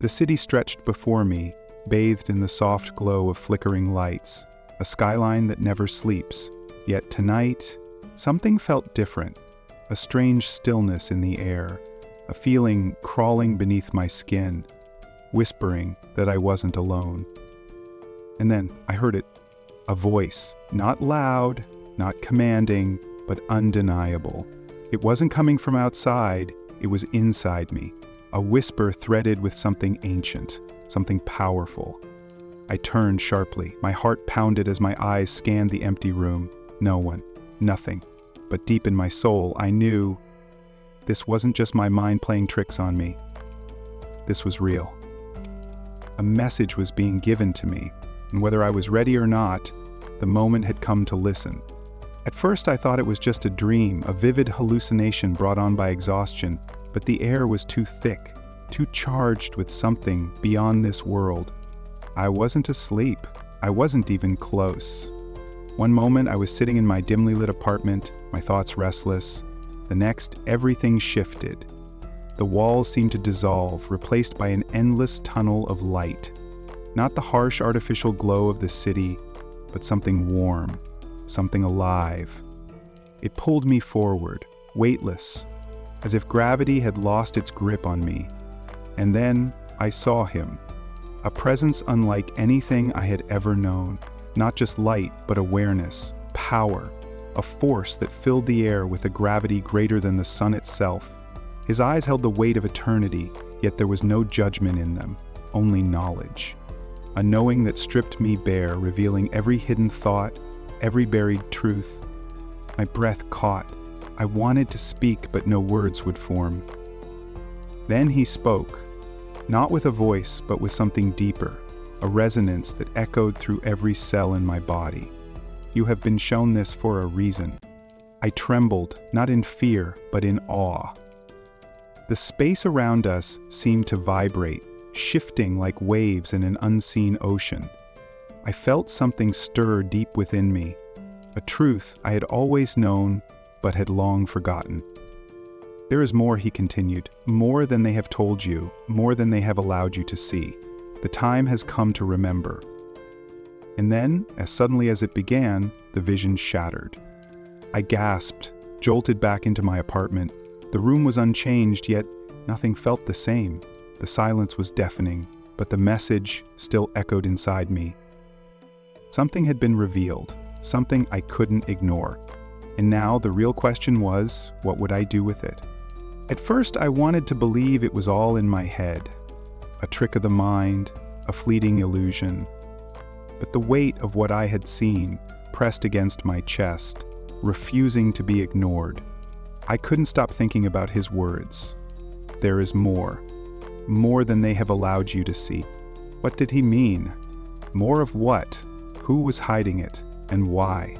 The city stretched before me, bathed in the soft glow of flickering lights, a skyline that never sleeps. Yet tonight, something felt different, a strange stillness in the air, a feeling crawling beneath my skin, whispering that I wasn't alone. And then I heard it, a voice, not loud, not commanding, but undeniable. It wasn't coming from outside, it was inside me, a whisper threaded with something ancient, something powerful. I turned sharply, my heart pounded as my eyes scanned the empty room. No one, nothing. But deep in my soul, I knew this wasn't just my mind playing tricks on me. This was real. A message was being given to me, and whether I was ready or not, the moment had come to listen. At first I thought it was just a dream, a vivid hallucination brought on by exhaustion, but the air was too thick, too charged with something beyond this world. I wasn't asleep. I wasn't even close. One moment I was sitting in my dimly lit apartment, my thoughts restless. The next, everything shifted. The walls seemed to dissolve, replaced by an endless tunnel of light. Not the harsh artificial glow of the city, but something warm, something alive. It pulled me forward, weightless, as if gravity had lost its grip on me. And then I saw him, a presence unlike anything I had ever known. Not just light, but awareness, power, a force that filled the air with a gravity greater than the sun itself. His eyes held the weight of eternity, yet there was no judgment in them, only knowledge. A knowing that stripped me bare, revealing every hidden thought, every buried truth. My breath caught. I wanted to speak, but no words would form. Then he spoke, not with a voice, but with something deeper, a resonance that echoed through every cell in my body. You have been shown this for a reason. I trembled, not in fear, but in awe. The space around us seemed to vibrate, shifting like waves in an unseen ocean. I felt something stir deep within me, a truth I had always known, but had long forgotten. There is more, he continued, more than they have told you, more than they have allowed you to see. The time has come to remember. And then, as suddenly as it began, the vision shattered. I gasped, jolted back into my apartment. The room was unchanged, yet nothing felt the same. The silence was deafening, but the message still echoed inside me. Something had been revealed, something I couldn't ignore. And now the real question was, what would I do with it? At first, I wanted to believe it was all in my head, a trick of the mind, a fleeting illusion. But the weight of what I had seen pressed against my chest, refusing to be ignored. I couldn't stop thinking about his words. There is more than they have allowed you to see. What did he mean? More of what? Who was hiding it, and why?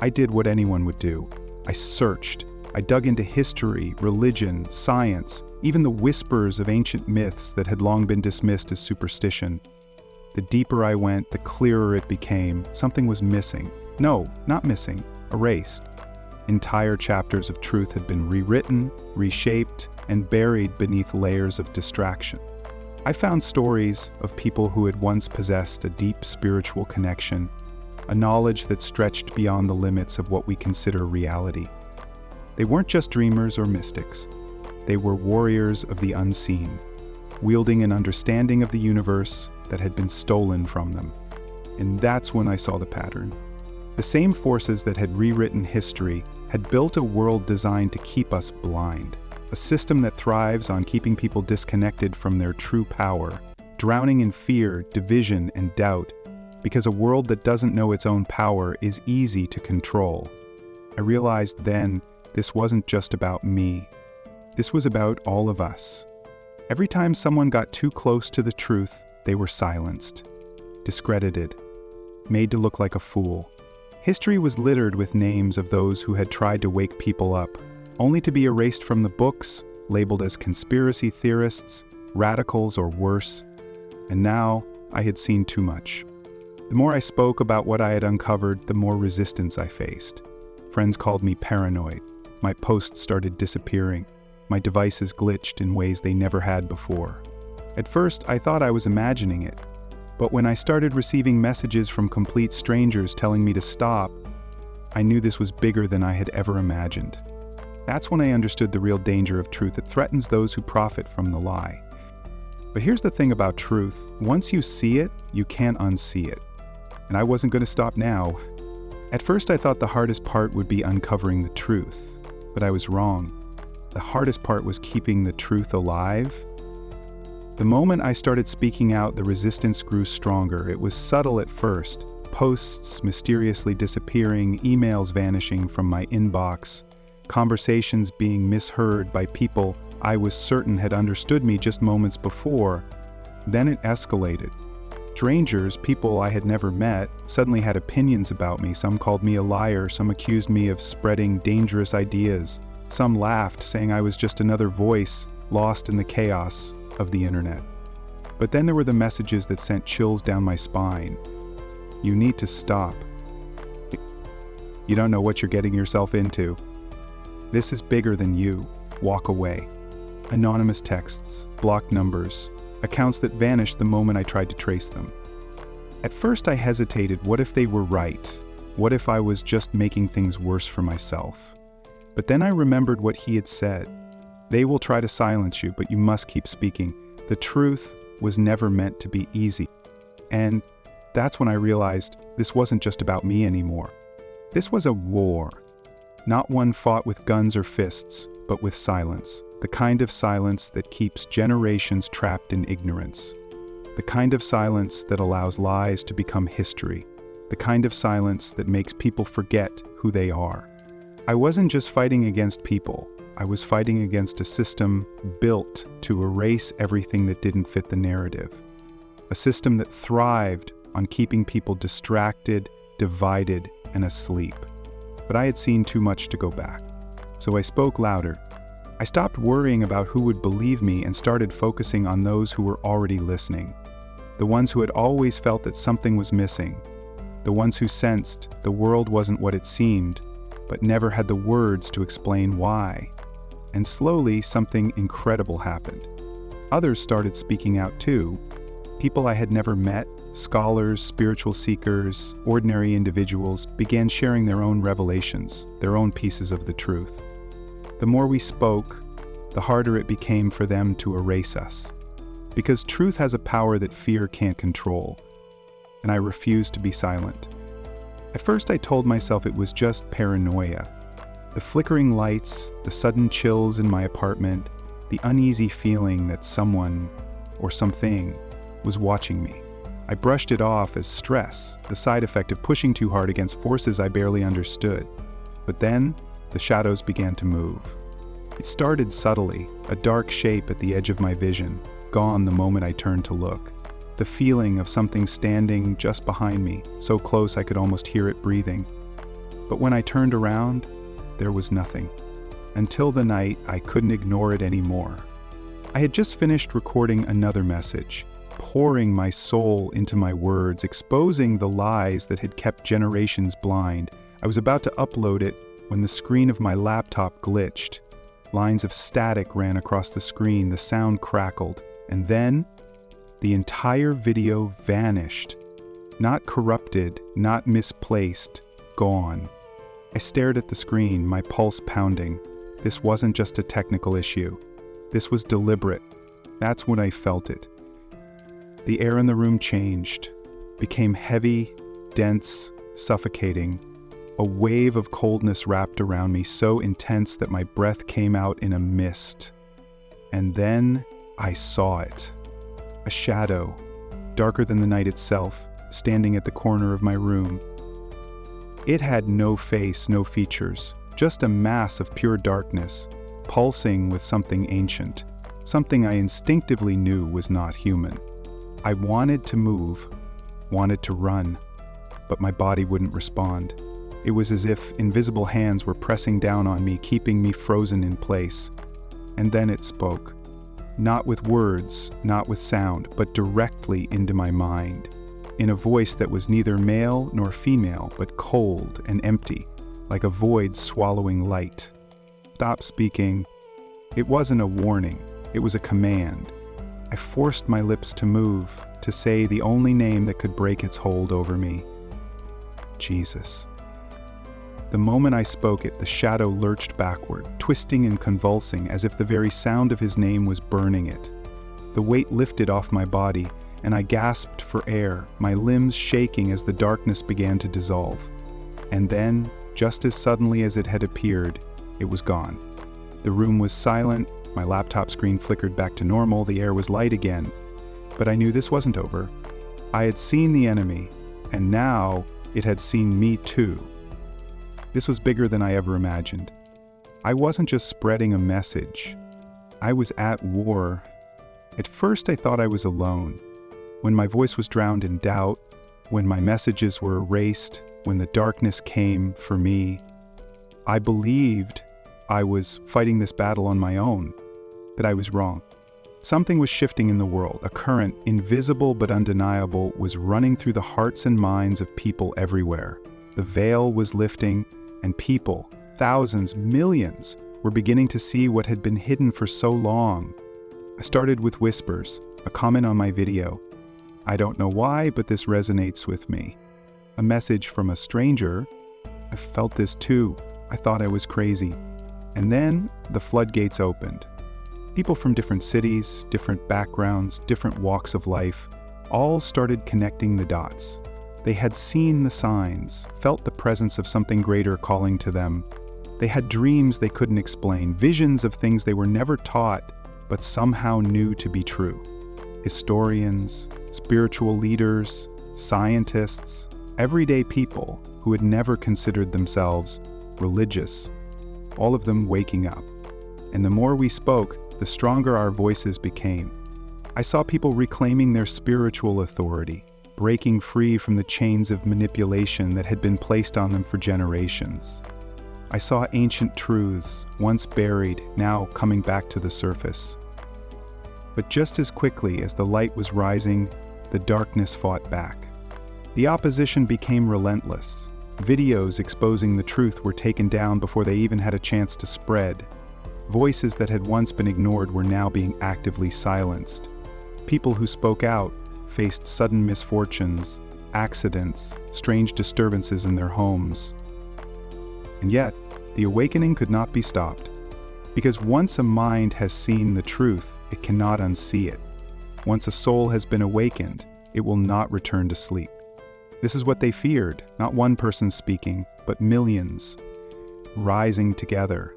I did what anyone would do. I searched. I dug into history, religion, science, even the whispers of ancient myths that had long been dismissed as superstition. The deeper I went, the clearer it became. Something was missing. No, not missing, erased. Entire chapters of truth had been rewritten, reshaped, and buried beneath layers of distraction. I found stories of people who had once possessed a deep spiritual connection, a knowledge that stretched beyond the limits of what we consider reality. They weren't just dreamers or mystics. They were warriors of the unseen, wielding an understanding of the universe that had been stolen from them. And that's when I saw the pattern. The same forces that had rewritten history had built a world designed to keep us blind, a system that thrives on keeping people disconnected from their true power, drowning in fear, division, and doubt, because a world that doesn't know its own power is easy to control. I realized then this wasn't just about me. This was about all of us. Every time someone got too close to the truth, they were silenced, discredited, made to look like a fool. History was littered with names of those who had tried to wake people up, only to be erased from the books, labeled as conspiracy theorists, radicals, or worse. And now I had seen too much. The more I spoke about what I had uncovered, the more resistance I faced. Friends called me paranoid. My posts started disappearing. My devices glitched in ways they never had before. At first, I thought I was imagining it, but when I started receiving messages from complete strangers telling me to stop, I knew this was bigger than I had ever imagined. That's when I understood the real danger of truth. It threatens those who profit from the lie. But here's the thing about truth. Once you see it, you can't unsee it. And I wasn't going to stop now. At first, I thought the hardest part would be uncovering the truth, but I was wrong. The hardest part was keeping the truth alive. The moment I started speaking out, the resistance grew stronger. It was subtle at first. Posts mysteriously disappearing, emails vanishing from my inbox, conversations being misheard by people I was certain had understood me just moments before. Then it escalated. Strangers, people I had never met, suddenly had opinions about me. Some called me a liar, some accused me of spreading dangerous ideas. Some laughed, saying I was just another voice lost in the chaos of the internet. But then there were the messages that sent chills down my spine. You need to stop. You don't know what you're getting yourself into. This is bigger than you. Walk away. Anonymous texts, blocked numbers, accounts that vanished the moment I tried to trace them. At first I hesitated. What if they were right? What if I was just making things worse for myself? But then I remembered what he had said. They will try to silence you, but you must keep speaking. The truth was never meant to be easy. And that's when I realized this wasn't just about me anymore. This was a war. Not one fought with guns or fists, but with silence. The kind of silence that keeps generations trapped in ignorance. The kind of silence that allows lies to become history. The kind of silence that makes people forget who they are. I wasn't just fighting against people. I was fighting against a system built to erase everything that didn't fit the narrative. A system that thrived on keeping people distracted, divided, and asleep. But I had seen too much to go back. So I spoke louder. I stopped worrying about who would believe me and started focusing on those who were already listening. The ones who had always felt that something was missing. The ones who sensed the world wasn't what it seemed, but never had the words to explain why. And slowly, something incredible happened. Others started speaking out too. People I had never met, scholars, spiritual seekers, ordinary individuals, began sharing their own revelations, their own pieces of the truth. The more we spoke, the harder it became for them to erase us. Because truth has a power that fear can't control, and I refused to be silent. At first I told myself it was just paranoia. The flickering lights, the sudden chills in my apartment, the uneasy feeling that someone or something was watching me. I brushed it off as stress, the side effect of pushing too hard against forces I barely understood. But then, the shadows began to move. It started subtly, a dark shape at the edge of my vision, gone the moment I turned to look. The feeling of something standing just behind me, so close I could almost hear it breathing. But when I turned around, there was nothing. Until the night, I couldn't ignore it anymore. I had just finished recording another message, pouring my soul into my words, exposing the lies that had kept generations blind. I was about to upload it when the screen of my laptop glitched. Lines of static ran across the screen, the sound crackled, and then the entire video vanished. Not corrupted, not misplaced, gone. I stared at the screen, my pulse pounding. This wasn't just a technical issue. This was deliberate. That's when I felt it. The air in the room changed, became heavy, dense, suffocating. A wave of coldness wrapped around me, so intense that my breath came out in a mist. And then I saw it. A shadow, darker than the night itself, standing at the corner of my room. It had no face, no features, just a mass of pure darkness, pulsing with something ancient, something I instinctively knew was not human. I wanted to move, wanted to run, but my body wouldn't respond. It was as if invisible hands were pressing down on me, keeping me frozen in place. And then it spoke. Not with words, not with sound, but directly into my mind, in a voice that was neither male nor female, but cold and empty, like a void swallowing light. Stop speaking. It wasn't a warning, it was a command. I forced my lips to move, to say the only name that could break its hold over me: Jesus. The moment I spoke it, the shadow lurched backward, twisting and convulsing as if the very sound of his name was burning it. The weight lifted off my body, and I gasped for air, my limbs shaking as the darkness began to dissolve. And then, just as suddenly as it had appeared, it was gone. The room was silent, my laptop screen flickered back to normal, the air was light again. But I knew this wasn't over. I had seen the enemy, and now it had seen me too. This was bigger than I ever imagined. I wasn't just spreading a message. I was at war. At first I thought I was alone. When my voice was drowned in doubt, when my messages were erased, when the darkness came for me, I believed I was fighting this battle on my own, that I was wrong. Something was shifting in the world. A current, invisible but undeniable, was running through the hearts and minds of people everywhere. The veil was lifting, and people, thousands, millions, were beginning to see what had been hidden for so long. I started with whispers, a comment on my video. I don't know why, but this resonates with me. A message from a stranger. I felt this too. I thought I was crazy. And then the floodgates opened. People from different cities, different backgrounds, different walks of life, all started connecting the dots. They had seen the signs, felt the presence of something greater calling to them. They had dreams they couldn't explain, visions of things they were never taught, but somehow knew to be true. Historians, spiritual leaders, scientists, everyday people who had never considered themselves religious, all of them waking up. And the more we spoke, the stronger our voices became. I saw people reclaiming their spiritual authority, breaking free from the chains of manipulation that had been placed on them for generations. I saw ancient truths, once buried, now coming back to the surface. But just as quickly as the light was rising, the darkness fought back. The opposition became relentless. Videos exposing the truth were taken down before they even had a chance to spread. Voices that had once been ignored were now being actively silenced. People who spoke out faced sudden misfortunes, accidents, strange disturbances in their homes. And yet, the awakening could not be stopped. Because once a mind has seen the truth, it cannot unsee it. Once a soul has been awakened, it will not return to sleep. This is what they feared, not one person speaking, but millions, rising together.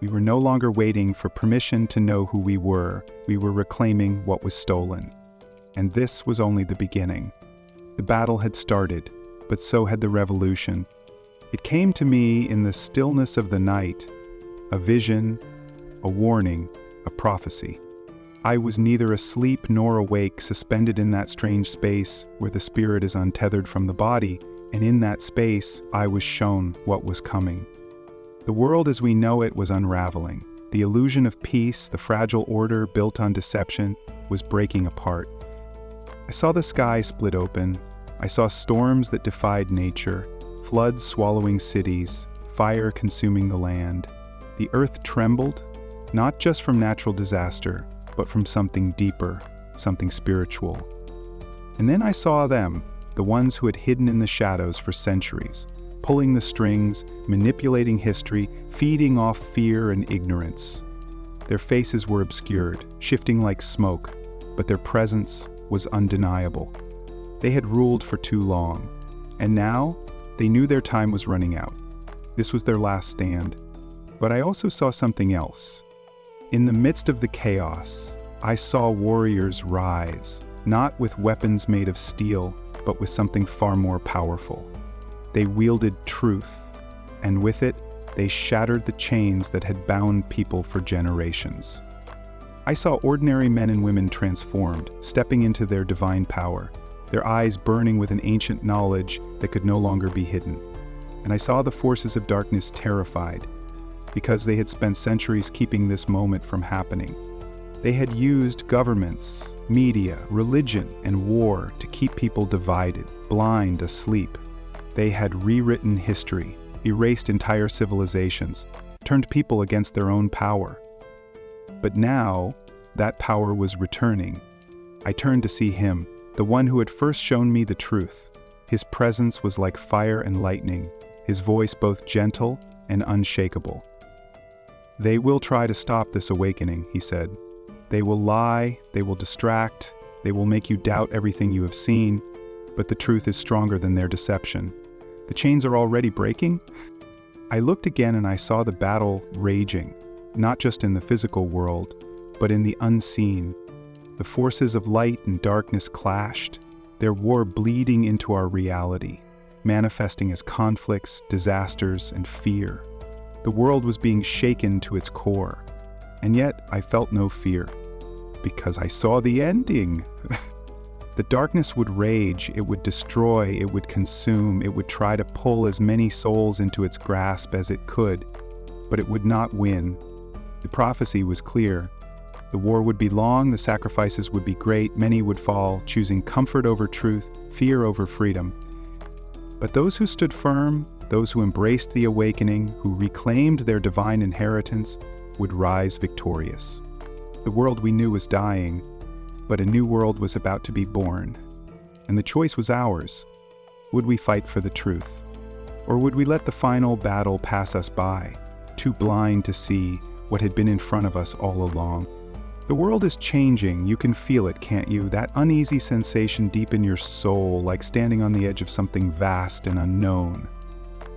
We were no longer waiting for permission to know who we were reclaiming what was stolen. And this was only the beginning. The battle had started, but so had the revolution. It came to me in the stillness of the night, a vision, a warning, a prophecy. I was neither asleep nor awake, suspended in that strange space where the spirit is untethered from the body, and in that space I was shown what was coming. The world as we know it was unraveling. The illusion of peace, the fragile order built on deception, was breaking apart. I saw the sky split open. I saw storms that defied nature, floods swallowing cities, fire consuming the land. The earth trembled, not just from natural disaster, but from something deeper, something spiritual. And then I saw them, the ones who had hidden in the shadows for centuries, pulling the strings, manipulating history, feeding off fear and ignorance. Their faces were obscured, shifting like smoke, but their presence was undeniable. They had ruled for too long, and now they knew their time was running out. This was their last stand. But I also saw something else. In the midst of the chaos, I saw warriors rise, not with weapons made of steel, but with something far more powerful. They wielded truth, and with it, they shattered the chains that had bound people for generations. I saw ordinary men and women transformed, stepping into their divine power, their eyes burning with an ancient knowledge that could no longer be hidden. And I saw the forces of darkness terrified, because they had spent centuries keeping this moment from happening. They had used governments, media, religion, and war to keep people divided, blind, asleep. They had rewritten history, erased entire civilizations, turned people against their own power. But now, that power was returning. I turned to see him, the one who had first shown me the truth. His presence was like fire and lightning, his voice both gentle and unshakable. "They will try to stop this awakening," he said. "They will lie, they will distract, they will make you doubt everything you have seen, but the truth is stronger than their deception. The chains are already breaking." I looked again and I saw the battle raging, not just in the physical world, but in the unseen. The forces of light and darkness clashed, their war bleeding into our reality, manifesting as conflicts, disasters, and fear. The world was being shaken to its core, and yet I felt no fear, because I saw the ending. The darkness would rage, it would destroy, it would consume, it would try to pull as many souls into its grasp as it could, but it would not win. The prophecy was clear. The war would be long, the sacrifices would be great, many would fall, choosing comfort over truth, fear over freedom. But those who stood firm, those who embraced the awakening, who reclaimed their divine inheritance, would rise victorious. The world we knew was dying, but a new world was about to be born. And the choice was ours. Would we fight for the truth? Or would we let the final battle pass us by, too blind to see what had been in front of us all along? The world is changing, you can feel it, can't you? That uneasy sensation deep in your soul, like standing on the edge of something vast and unknown.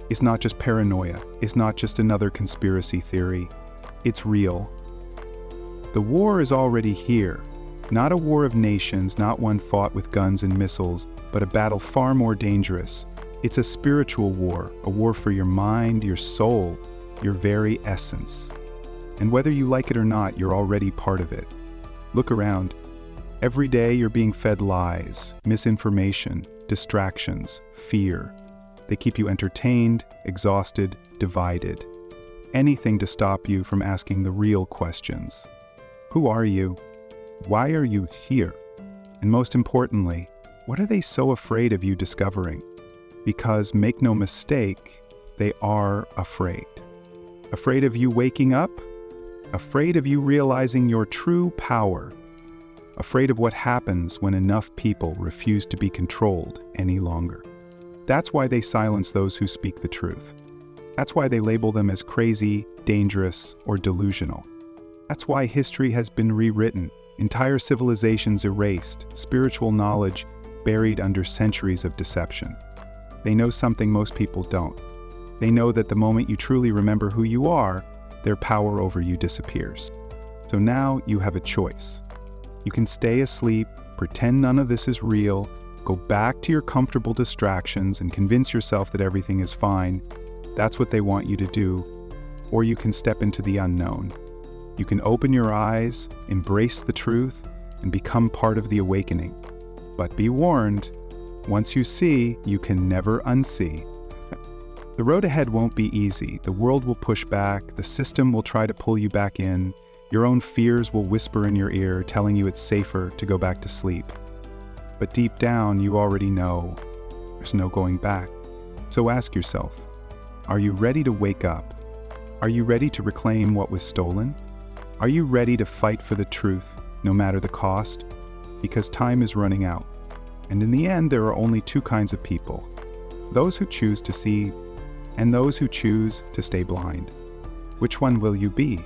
It's not just paranoia, it's not just another conspiracy theory. It's real. The war is already here. Not a war of nations, not one fought with guns and missiles, but a battle far more dangerous. It's a spiritual war, a war for your mind, your soul, your very essence. And whether you like it or not, you're already part of it. Look around. Every day you're being fed lies, misinformation, distractions, fear. They keep you entertained, exhausted, divided. Anything to stop you from asking the real questions. Who are you? Why are you here? And most importantly, what are they so afraid of you discovering? Because, make no mistake, they are afraid. Afraid of you waking up? Afraid of you realizing your true power. Afraid of what happens when enough people refuse to be controlled any longer. That's why they silence those who speak the truth. That's why they label them as crazy, dangerous, or delusional. That's why history has been rewritten, entire civilizations erased, spiritual knowledge buried under centuries of deception. They know something most people don't. They know that the moment you truly remember who you are, their power over you disappears. So now you have a choice. You can stay asleep, pretend none of this is real, go back to your comfortable distractions and convince yourself that everything is fine. That's what they want you to do. Or you can step into the unknown. You can open your eyes, embrace the truth, and become part of the awakening. But be warned, once you see, you can never unsee. The road ahead won't be easy. The world will push back, the system will try to pull you back in, your own fears will whisper in your ear, telling you it's safer to go back to sleep. But deep down, you already know there's no going back. So ask yourself, are you ready to wake up? Are you ready to reclaim what was stolen? Are you ready to fight for the truth, no matter the cost? Because time is running out. And in the end, there are only two kinds of people. Those who choose to see, and those who choose to stay blind. Which one will you be?